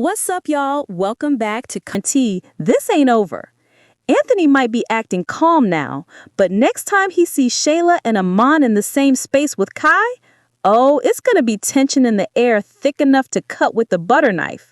What's up, y'all? Welcome back to Kountry. This ain't over. Anthony might be acting calm now, but next time he sees Shayla and Iman in the same space with Kai, oh, it's gonna be tension in the air thick enough to cut with the butter knife.